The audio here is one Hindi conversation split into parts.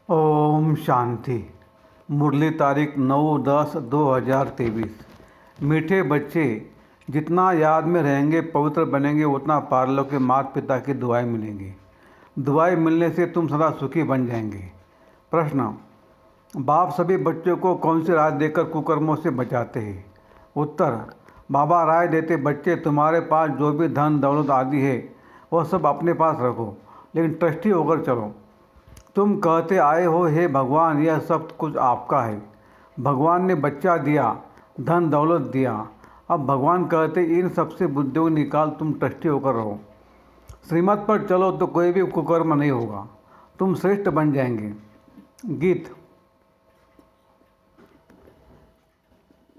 ओम शांति। मुरली तारीख 9/10/2023। मीठे बच्चे जितना याद में रहेंगे, पवित्र बनेंगे, उतना पारलौकिक के माता पिता की दुआएं मिलेंगी। दुआएं मिलने से तुम सदा सुखी बन जाएंगे। प्रश्न: बाप सभी बच्चों को कौन सी राय देकर कुकर्मों से बचाते हैं? उत्तर: बाबा राय देते, बच्चे तुम्हारे पास जो भी धन दौलत आदि है वह सब अपने पास रखो, लेकिन ट्रस्टी होकर चलो। तुम कहते आए हो, हे भगवान यह सब कुछ आपका है। भगवान ने बच्चा दिया, धन दौलत दिया। अब भगवान कहते इन सबसे बुद्धियों निकाल, तुम ट्रस्टी होकर रहो। श्रीमत पर चलो तो कोई भी कुकर्म नहीं होगा, तुम श्रेष्ठ बन जाएंगे। गीत।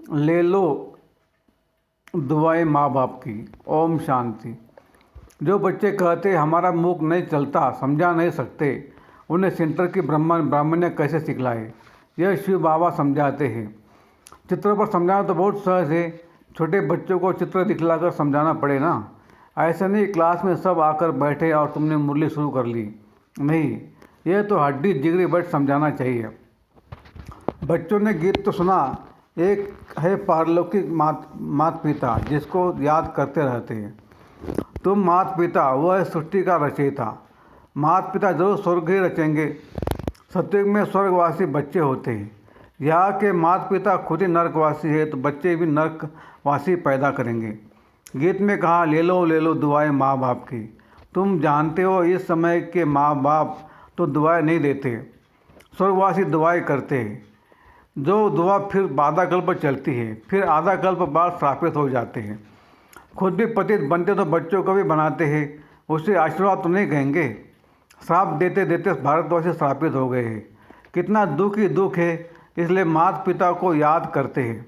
ले लो दुआएं माँ बाप की। ओम शांति। जो बच्चे कहते हमारा मुख नहीं चलता, समझा नहीं सकते, उन्हें सेंटर की ब्राह्मण्य कैसे सिखलाए, यह शिव बाबा समझाते हैं। चित्रों पर समझाना तो बहुत सहज है, छोटे बच्चों को चित्र दिखलाकर समझाना पड़े ना। ऐसा नहीं क्लास में सब आकर बैठे और तुमने मुरली शुरू कर ली, नहीं, यह तो हड्डी जिगरी बैठ समझाना चाहिए। बच्चों ने गीत तो सुना, एक है पारलौकिक माता पिता जिसको याद करते रहते हैं। तुम माता पिता, वह है सृष्टि का रचयिता। माता पिता जरूर स्वर्ग ही रचेंगे। सतयुग में स्वर्गवासी बच्चे होते हैं। यहाँ के माता पिता खुद ही नरकवासी है, तो बच्चे भी नरकवासी पैदा करेंगे। गीत में कहा, ले लो दुआएं माँ बाप की। तुम जानते हो इस समय के माँ बाप तो दुआएं नहीं देते, स्वर्गवासी दुआएं करते हैं। जो दुआ फिर आधा कल्प चलती है, फिर आधा कल्प बाद श्रापित हो जाते हैं। खुद भी पतित बनते तो बच्चों को भी बनाते हैं, उसे आशीर्वाद तो नहीं कहेंगे। श्राप देते देते भारतवर्ष श्रापित हो गए हैं। कितना दुख ही दुख है, इसलिए माता पिता को याद करते हैं।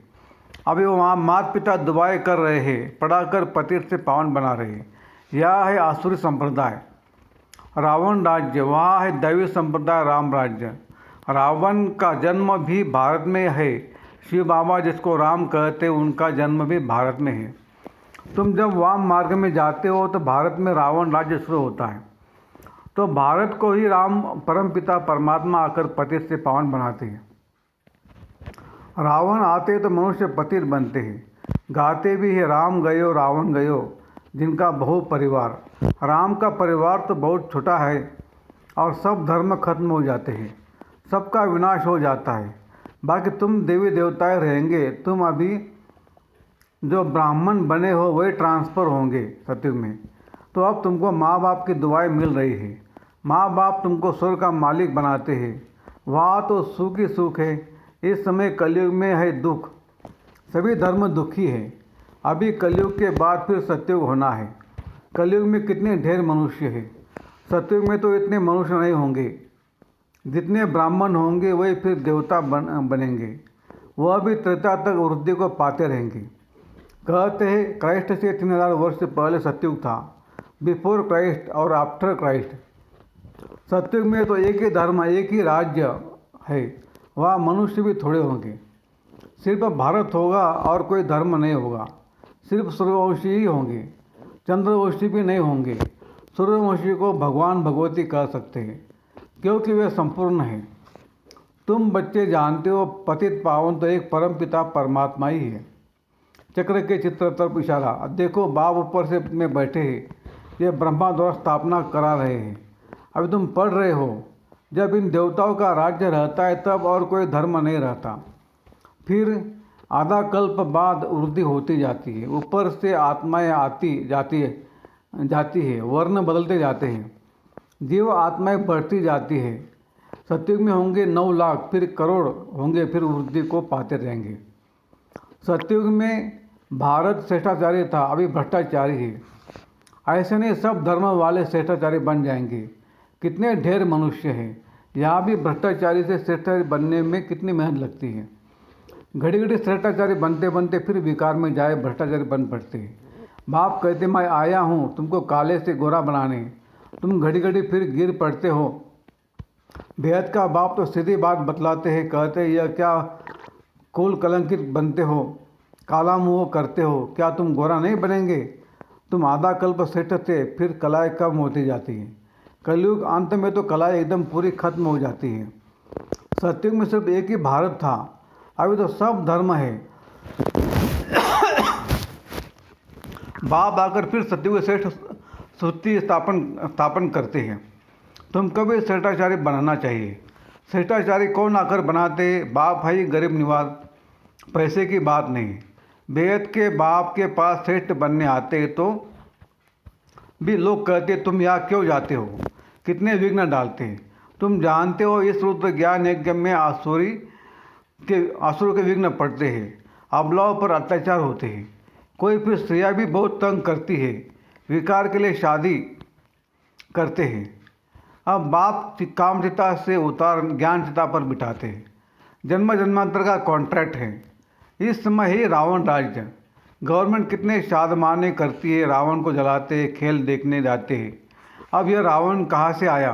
अभी वहाँ माता पिता दुआएं कर रहे हैं, पढ़ाकर पतित से पावन बना रहे हैं। यह है आसुरी संप्रदाय, रावण राज्य। वहाँ है दैवी संप्रदाय, राम राज्य। रावण का जन्म भी भारत में है। शिव बाबा जिसको राम कहते हैं, उनका जन्म भी भारत में है। तुम जब वाम मार्ग में जाते हो तो भारत में रावण राज्य शुरू होता है, तो भारत को ही राम परमपिता परमात्मा आकर पतित से पावन बनाते हैं। रावण आते तो मनुष्य पतित बनते हैं। गाते भी है, राम गयो रावण गयो, जिनका बहु परिवार। राम का परिवार तो बहुत छोटा है और सब धर्म खत्म हो जाते हैं, सबका विनाश हो जाता है। बाकी तुम देवी देवताएं रहेंगे। तुम अभी जो ब्राह्मण बने हो वही ट्रांसफ़र होंगे सतयुग में। तो अब तुमको माँ बाप की दुआएं मिल रही है। माँ बाप तुमको स्वर्ग का मालिक बनाते हैं। वहाँ तो सुख ही सुख है। इस समय कलयुग में है दुख, सभी धर्म दुखी है। अभी कलयुग के बाद फिर सतयुग होना है। कलयुग में कितने ढेर मनुष्य है, सतयुग में तो इतने मनुष्य नहीं होंगे। जितने ब्राह्मण होंगे वही फिर देवता बनेंगे। वह भी त्रेता तक वृद्धि को पाते रहेंगे। कहते हैं क्राइस्ट से 3000 वर्ष से पहले सतयुग था, बिफोर क्राइस्ट और आफ्टर क्राइस्ट। सतयुग में तो एक ही धर्म, एक ही राज्य है। वहाँ मनुष्य भी थोड़े होंगे, सिर्फ भारत होगा और कोई धर्म नहीं होगा। सिर्फ सूर्यवंशी ही होंगे, चंद्रवंशी भी नहीं होंगे। सूर्यवंशी को भगवान भगवती कह सकते हैं, क्योंकि वे संपूर्ण हैं। तुम बच्चे जानते हो पतित पावन तो एक परम पिता परमात्मा ही है। चक्र के चित्र तरफ इशारा। देखो बाप ऊपर से में बैठे हैं, ये ब्रह्मा द्वारा स्थापना करा रहे हैं। अभी तुम पढ़ रहे हो, जब इन देवताओं का राज्य रहता है तब और कोई धर्म नहीं रहता। फिर आधा कल्प बाद वृद्धि होती जाती है, ऊपर से आत्माएं आती जाती है, वर्ण बदलते जाते हैं, जीव आत्माएं बढ़ती जाती है। सतयुग में होंगे 9 लाख, फिर करोड़ होंगे, फिर वृद्धि को पाते रहेंगे। सतयुग में भारत श्रेष्ठाचारी था, अभी भ्रष्टाचारी है। ऐसे नहीं सब धर्म वाले श्रेष्ठाचारी बन जाएंगे। कितने ढेर मनुष्य हैं, यहाँ भी भ्रष्टाचारी से श्रेष्ठाचारी बनने में कितनी मेहनत लगती है। घड़ी घड़ी श्रेष्ठाचारी बनते बनते फिर विकार में जाए भ्रष्टाचारी बन पड़ते हैं। बाप कहते मैं आया हूँ तुमको काले से गोरा बनाने, तुम घड़ी घड़ी फिर गिर पड़ते हो। बेहद का बाप तो सीधी बात बतलाते हैं, कहते यह क्या कुल कलंकित बनते हो, काला मुँह करते हो, क्या तुम गोरा नहीं बनेंगे? तुम आधा कल्प श्रेष्ठ थे, फिर कलाएँ कम होती जाती हैं। कलयुग अंत में तो कलाएँ एकदम पूरी खत्म हो जाती हैं। सतयुग में सिर्फ एक ही भारत था, अभी तो सब धर्म है। बाप आकर फिर सतयुग श्रेष्ठ श्रुति स्थापन करते हैं। तुमको भी श्रेष्ठाचारी बनाना चाहिए। श्रेष्ठाचारी कौन आकर बनाते? बाप भाई गरीब निवाज, पैसे की बात नहीं। बेहद के बाप के पास श्रेष्ठ बनने आते तो भी लोग कहते तुम यहाँ क्यों जाते हो, कितने विघ्न डालते हैं। तुम जानते हो इस रुद्र ज्ञान यज्ञ में असुरों के विघ्न पड़ते हैं, अबलाओं पर अत्याचार होते हैं। कोई फिर स्त्रियाँ भी बहुत तंग करती है, विकार के लिए शादी करते हैं। अब बाप कामचिता से उतार ज्ञान चिता पर बिठाते हैं। जन्म जन्मांतर का कॉन्ट्रैक्ट है। इस समय ही रावण राज्य, गवर्नमेंट कितने शादमाने करती है, रावण को जलाते, खेल देखने जाते हैं। अब यह रावण कहाँ से आया?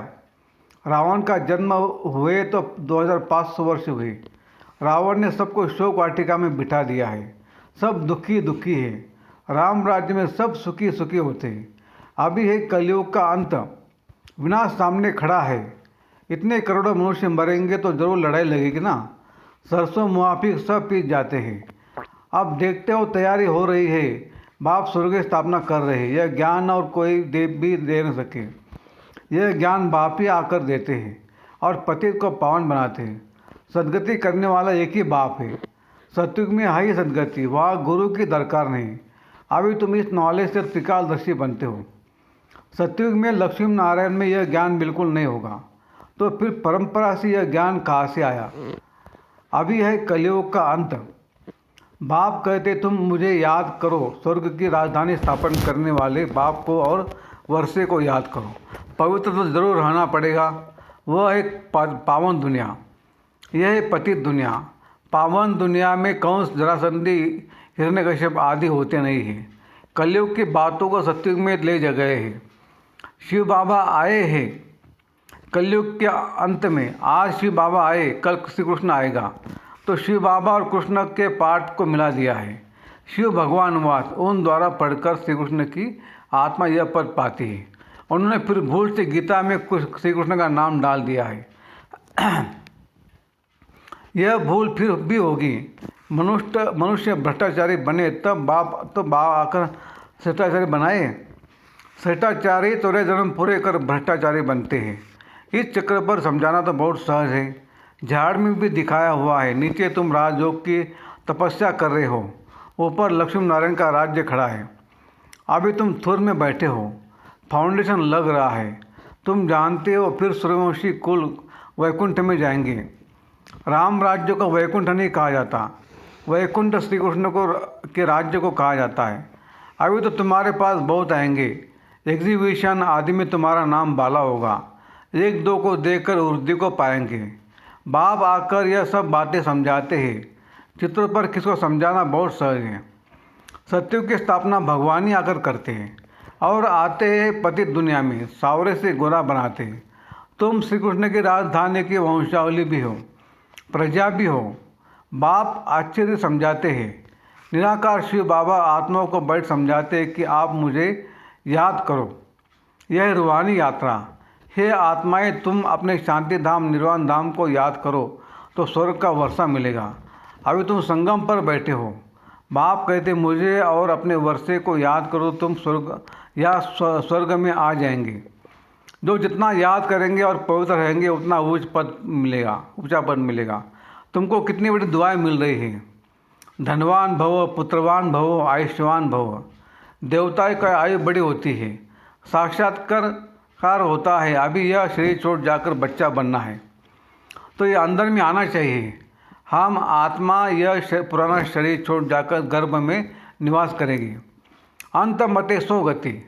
रावण का जन्म हुए तो 2500 वर्ष हुए। रावण ने सबको शोक वाटिका में बिठा दिया है। सब दुखी दुखी है। राम राज्य में सब सुखी सुखी होते हैं। अभी है कलयुग का अंत, विनाश सामने खड़ा है। इतने करोड़ों मनुष्य मरेंगे तो जरूर लड़ाई लगेगी ना। सरसों मुआफिक सब पीट जाते हैं। अब देखते हो तैयारी हो रही है। बाप स्वर्ग की स्थापना कर रहे हैं। यह ज्ञान और कोई देव भी दे न सके। यह ज्ञान बाप ही आकर देते हैं और पतित को पावन बनाते हैं। सदगति करने वाला एक ही बाप है। सतयुग में है ही सदगति, वह गुरु की दरकार नहीं। अभी तुम इस नॉलेज से त्रिकालदर्शी बनते हो। सतयुग में लक्ष्मी नारायण में यह ज्ञान बिल्कुल नहीं होगा, तो फिर परंपरा से यह ज्ञान कहाँ से आया? अभी है कलयुग का अंत। बाप कहते तुम मुझे याद करो। स्वर्ग की राजधानी स्थापन करने वाले बाप को और वर्षे को याद करो। पवित्र तो जरूर रहना पड़ेगा। वह है पावन दुनिया, यह है पतित दुनिया। पावन दुनिया में कंस, जरासंधी, हिरण्यकश्यप आदि होते नहीं हैं। कलयुग की बातों को सतयुग में ले गए हैं। शिव बाबा आए हैं कलयुग के अंत में। आज शिव बाबा आए, कल श्री कृष्ण आएगा। तो शिव बाबा और कृष्ण के पाठ को मिला दिया है। शिव भगवान वास उन द्वारा पढ़कर श्री कृष्ण की आत्मा यह पद पाती है। उन्होंने फिर भूल से गीता में श्री कृष्ण का नाम डाल दिया है। यह भूल फिर भी होगी। मनुष्य भ्रष्टाचारी बने तब बाप आकर श्रेष्ठाचारी बनाए। श्रेष्ठाचारी तोरे जन्म पूरे कर भ्रष्टाचारी बनते हैं। इस चक्र पर समझाना तो बहुत सहज है। झाड़ में भी दिखाया हुआ है। नीचे तुम राजयोग की तपस्या कर रहे हो, ऊपर लक्ष्मी नारायण का राज्य खड़ा है। अभी तुम थुर में बैठे हो, फाउंडेशन लग रहा है। तुम जानते हो फिर सूर्यवंशी कुल वैकुंठ में जाएंगे। राम राज्य को वैकुंठ नहीं कहा जाता, वैकुंठ श्री कृष्ण के राज्य को कहा जाता है। अभी तो तुम्हारे पास बहुत आएंगे। एग्जीबिशन आदि में तुम्हारा नाम बाला होगा। एक दो को देखकर उर्दी को पाएंगे। बाप आकर यह सब बातें समझाते हैं। चित्रों पर किसको समझाना बहुत सहज है। सतयुग की स्थापना भगवान ही आकर करते हैं और आते हैं पतित दुनिया में, सावरे से गोरा बनाते हैं। तुम श्री कृष्ण की राजधानी की वंशावली भी हो, प्रजा भी हो। बाप आश्चर्य समझाते हैं। निराकार शिव बाबा आत्माओं को बैठ समझाते हैं कि आप मुझे याद करो। यह रूहानी यात्रा। हे आत्माएं, तुम अपने शांति धाम निर्वाण धाम को याद करो तो स्वर्ग का वर्षा मिलेगा। अभी तुम संगम पर बैठे हो। बाप कहते मुझे और अपने वर्षे को याद करो, तुम स्वर्ग में आ जाएंगे। जो जितना याद करेंगे और पवित्र रहेंगे उतना ऊंचा पद मिलेगा। तुमको कितनी बड़ी दुआएं मिल रही हैं। धनवान भव, पुत्रवान भव, आयुष्मान भव। देवता की आयु बड़ी होती है, साक्षात्कार होता है। अभी यह शरीर छोड़ जाकर बच्चा बनना है, तो ये अंदर में आना चाहिए। हम आत्मा यह पुराना शरीर छोड़ जाकर गर्भ में निवास करेगी। अंत मते सो गति।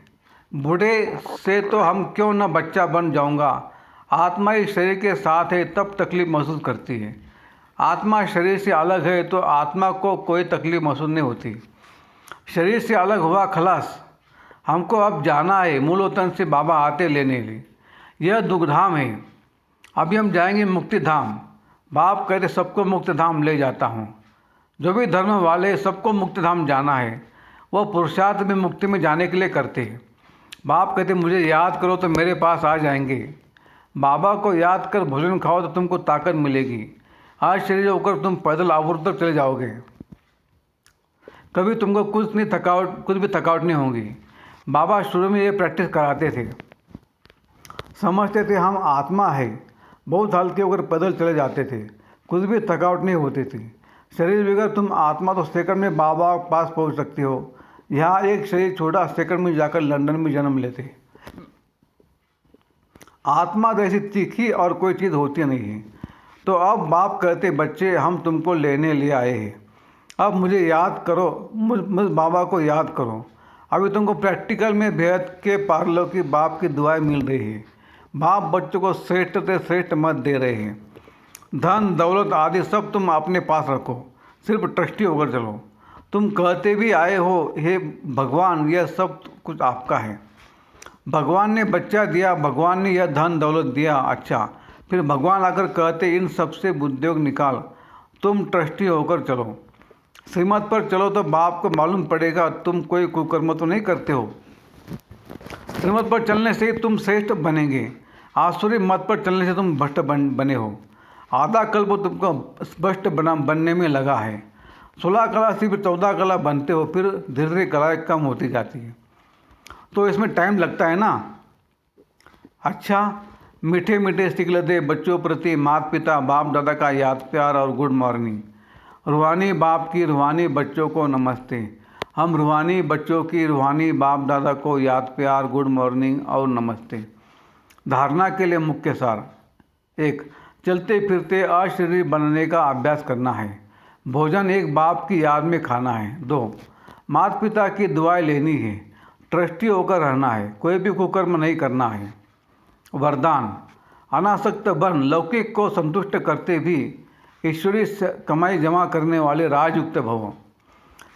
बूढ़े से तो हम क्यों न बच्चा बन जाऊंगा। आत्मा इस शरीर के साथ है तब तकलीफ महसूस करती है। आत्मा शरीर से अलग है तो आत्मा को कोई तकलीफ महसूस नहीं होती। शरीर से अलग हुआ खलास। हमको अब जाना है मूलोतन से बाबा आते लेने लिए। यह दुखधाम है। अभी हम जाएंगे मुक्ति धाम। बाप कहते सबको मुक्ति धाम ले जाता हूँ। जो भी धर्म वाले सबको मुक्ति धाम जाना है, वो पुरुषार्थ में मुक्ति में जाने के लिए करते हैं। बाप कहते मुझे याद करो तो मेरे पास आ जाएंगे। बाबा को याद कर भोजन खाओ तो तुमको ताकत मिलेगी। आज शरीर होकर तुम पैदल आबूर तक चले जाओगे, कभी तुमको कुछ भी थकावट नहीं होगी। बाबा शुरू में ये प्रैक्टिस कराते थे। समझते थे हम आत्मा है, बहुत हल्के होकर पैदल चले जाते थे, कुछ भी थकावट नहीं होती थी। शरीर बिगड़ तुम आत्मा तो सेकंड में बाबा के पास पहुंच सकती हो। यहाँ एक शरीर छोटा, सेकंड में जाकर लंदन में जन्म लेते। आत्मा जैसी तीखी और कोई चीज़ होती नहीं है। तो अब बाप कहते, बच्चे हम तुमको लेने ले आए हैं, अब मुझे याद करो, मुझ बाबा को याद करो। अभी तुमको प्रैक्टिकल में बेहद के पारलौकिक की बाप की दुआएं मिल रही है। बाप बच्चों को श्रेष्ठ से श्रेष्ठ मत दे रहे हैं। धन दौलत आदि सब तुम अपने पास रखो, सिर्फ ट्रस्टी होकर चलो। तुम कहते भी आए हो, हे भगवान यह सब कुछ आपका है। भगवान ने बच्चा दिया, भगवान ने यह धन दौलत दिया। अच्छा, फिर भगवान आकर कहते इन सब से बुद्धियोग निकाल, तुम ट्रस्टी होकर चलो, श्रीमत पर चलो। तो बाप को मालूम पड़ेगा तुम कोई कुकर्म तो नहीं करते हो। श्रीमत पर चलने से तुम श्रेष्ठ बनेंगे, आसुरी मत पर चलने से तुम भ्रष्ट बने हो। आधा कल्प तुमको भ्रष्ट बनने में लगा है। 16 कला सिर्फ 14 कला बनते हो, फिर धीरे धीरे कलाएँ कम होती जाती है, तो इसमें टाइम लगता है ना। अच्छा, मीठे मीठे सिकल दे बच्चों प्रति माता पिता बाप दादा का याद प्यार और गुड मॉर्निंग। रूहानी बाप की रूहानी बच्चों को नमस्ते। हम रूहानी बच्चों की रूहानी बाप दादा को याद प्यार गुड मॉर्निंग और नमस्ते। धारणा के लिए मुख्य सार: 1. चलते फिरते अशरीरी बनने का अभ्यास करना है। भोजन एक बाप की याद में खाना है। 2. माता पिता की दुआएं लेनी है। ट्रस्टी होकर रहना है, कोई भी कुकर्म नहीं करना है। वरदान: अनासक्त बन, लौकिक को संतुष्ट करते भी ईश्वरीय कमाई जमा करने वाले राजयुक्त भव।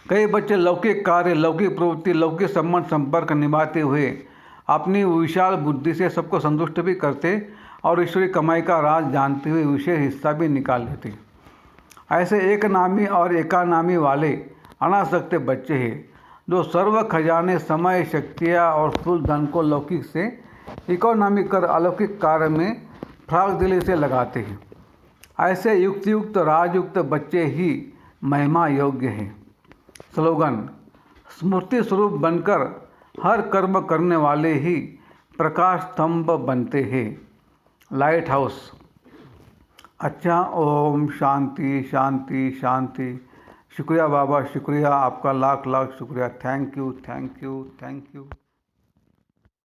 कई बच्चे लौकिक कार्य, लौकिक प्रवृत्ति, लौकिक संबंध संपर्क निभाते हुए अपनी विशाल बुद्धि से सबको संतुष्ट भी करते और ईश्वरीय कमाई का राज जानते हुए विशेष हिस्सा भी निकाल लेते। ऐसे एक नामी और एकानामी वाले अनासक्त बच्चे हैं जो सर्व खजाने, समय, शक्तियाँ और स्थूल धन को लौकिक से इकोनॉमी कर अलौकिक कार्य में फ्राक दिली से लगाते हैं। ऐसे युक्त राजयुक्त बच्चे ही महिमा योग्य हैं। स्लोगन: स्मृति स्वरूप बनकर हर कर्म करने वाले ही प्रकाश स्तंभ बनते हैं। Light house. अच्छा, ओम शांति शांति शांति। शुक्रिया बाबा, शुक्रिया आपका, लाख लाख शुक्रिया। Thank you thank you thank you.